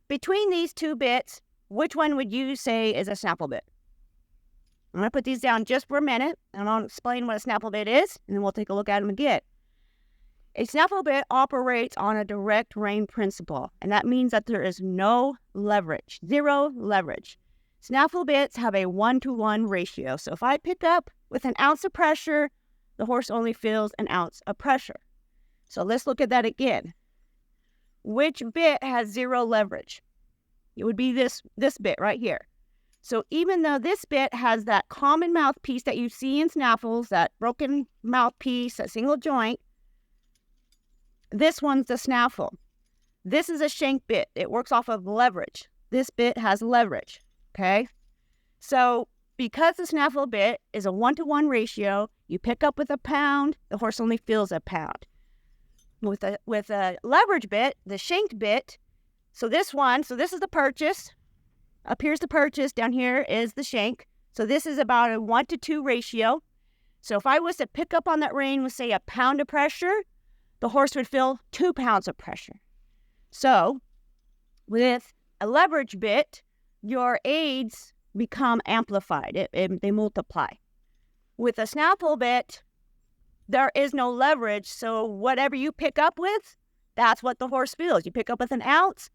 between these two bits, which one would you say is a snaffle bit? I'm going to put these down just for a minute, and I'll explain what a snaffle bit is, and then we'll take a look at them again. A snaffle bit operates on a direct rein principle, and that means that there is no leverage, zero leverage. Snaffle bits have a 1-to-1 ratio, so if I pick up with an ounce of pressure, the horse only feels an ounce of pressure. So let's look at that again. Which bit has zero leverage? It would be this bit right here. So even though this bit has that common mouthpiece that you see in snaffles, that broken mouthpiece, that single joint, this one's the snaffle. This is a shank bit. It works off of leverage. This bit has leverage, okay? So because the snaffle bit is a 1-to-1 ratio, you pick up with a pound, the horse only feels a pound. With a leverage bit, the shanked bit, so this is the purchase. Up here's the purchase, down here is the shank. So this is about a 1-to-2 ratio. So if I was to pick up on that rein with, say, a pound of pressure, the horse would feel 2 pounds of pressure. So with a leverage bit, your aids become amplified. They multiply. With a snaffle bit, there is no leverage, so whatever you pick up with, that's what the horse feels. You pick up with an ounce,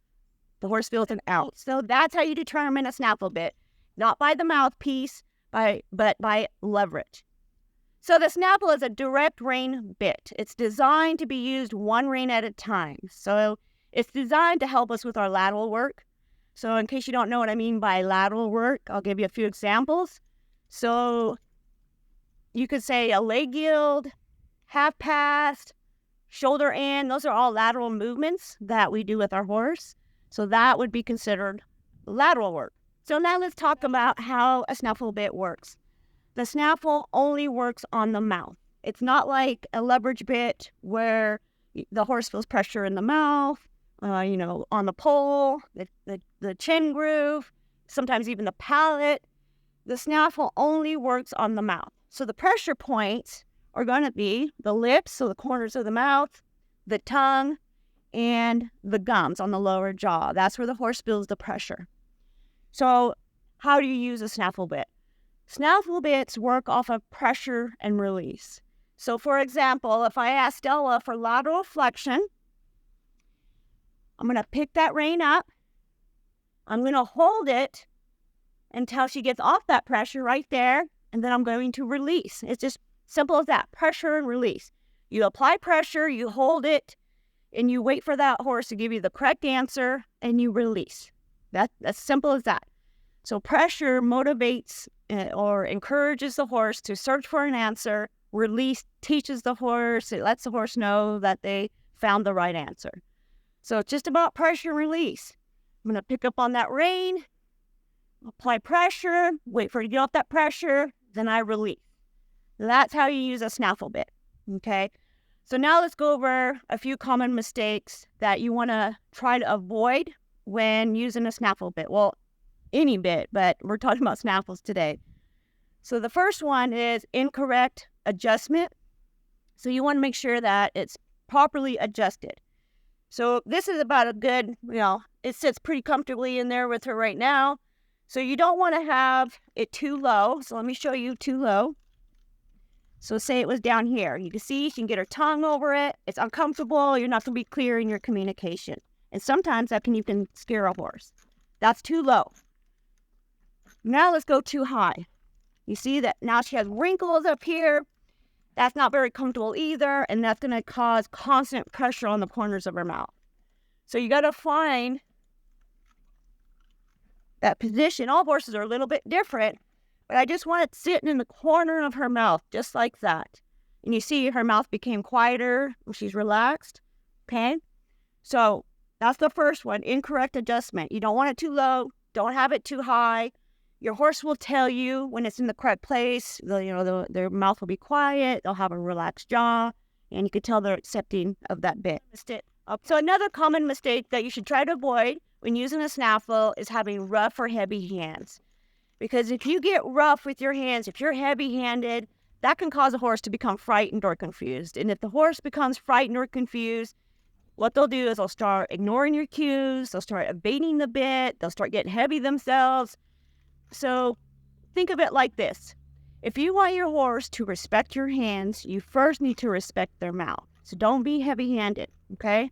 the horse feels an ounce. So that's how you determine a snaffle bit, not by the mouthpiece, but by leverage. So the snaffle is a direct rein bit. It's designed to be used one rein at a time. So it's designed to help us with our lateral work. So in case you don't know what I mean by lateral work, I'll give you a few examples. So you could say a leg yield, half pass, shoulder in. Those are all lateral movements that we do with our horse. So that would be considered lateral work. So now let's talk about how a snaffle bit works. The snaffle only works on the mouth. It's not like a leverage bit where the horse feels pressure in the mouth, on the pole, the chin groove, sometimes even the palate. The snaffle only works on the mouth. So the pressure points are going to be the lips, so the corners of the mouth, the tongue, and the gums on the lower jaw. That's where the horse feels the pressure. So how do you use a snaffle bit? Snaffle bits work off of pressure and release. So for example, if I ask Stella for lateral flexion, I'm going to pick that rein up. I'm going to hold it until she gets off that pressure right there, and then I'm going to release. It's just simple as that, pressure and release. You apply pressure, you hold it, and you wait for that horse to give you the correct answer, and you release. That's simple as that. So pressure motivates or encourages the horse to search for an answer. Release teaches the horse, it lets the horse know that they found the right answer. So it's just about pressure and release. I'm going to pick up on that rein, apply pressure, wait for it to get off that pressure, then I release. That's how you use a snaffle bit, okay? So now let's go over a few common mistakes that you want to try to avoid when using a snaffle bit. Well, any bit, but we're talking about snaffles today. So the first one is incorrect adjustment. So you want to make sure that it's properly adjusted. So this is about a good, it sits pretty comfortably in there with her right now. So you don't want to have it too low. So let me show you too low. So say it was down here. You can see she can get her tongue over it. It's uncomfortable. You're not going to be clear in your communication. And sometimes you can scare a horse. That's too low. Now let's go too high. You see that now she has wrinkles up here. That's not very comfortable either, and that's going to cause constant pressure on the corners of her mouth. So you got to find that position. All horses are a little bit different, but I just want it sitting in the corner of her mouth, just like that. And you see her mouth became quieter when she's relaxed, okay? So that's the first one, incorrect adjustment. You don't want it too low, don't have it too high. Your horse will tell you when it's in the correct place. Their mouth will be quiet. They'll have a relaxed jaw, and you can tell they're accepting of that bit. So another common mistake that you should try to avoid when using a snaffle is having rough or heavy hands. Because if you get rough with your hands, if you're heavy-handed, that can cause a horse to become frightened or confused. And if the horse becomes frightened or confused, what they'll do is they'll start ignoring your cues, they'll start evading the bit, they'll start getting heavy themselves. So think of it like this. If you want your horse to respect your hands, you first need to respect their mouth. So don't be heavy-handed, okay?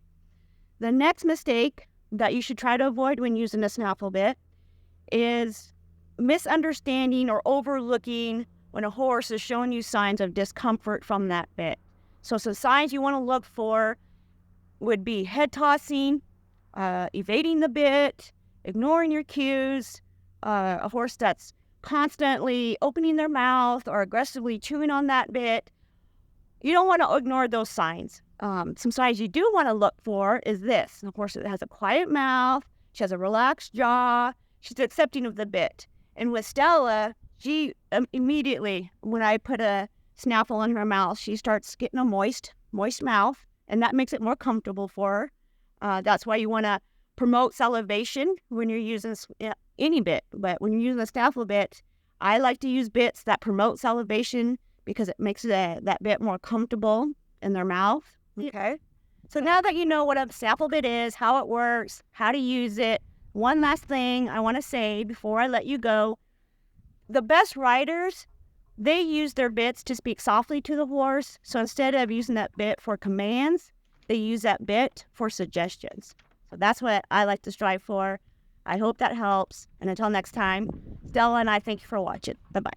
The next mistake that you should try to avoid when using a snaffle bit is misunderstanding or overlooking when a horse is showing you signs of discomfort from that bit. So some signs you want to look for would be head tossing, evading the bit, ignoring your cues, a horse that's constantly opening their mouth or aggressively chewing on that bit. You don't want to ignore those signs. Some signs you do want to look for is this. Of course, it has a quiet mouth. She has a relaxed jaw. She's accepting of the bit. And with Stella, she immediately, when I put a snaffle in her mouth, she starts getting a moist mouth, and that makes it more comfortable for her. That's why you want to promote salivation when you're using any bit. But when you're using a snaffle bit, I like to use bits that promote salivation because it makes that bit more comfortable in their mouth. Okay. So now that you know what a snaffle bit is, how it works, how to use it, one last thing I want to say before I let you go. The best riders, they use their bits to speak softly to the horse. So instead of using that bit for commands, they use that bit for suggestions. So that's what I like to strive for. I hope that helps. And until next time, Stella and I thank you for watching. Bye-bye.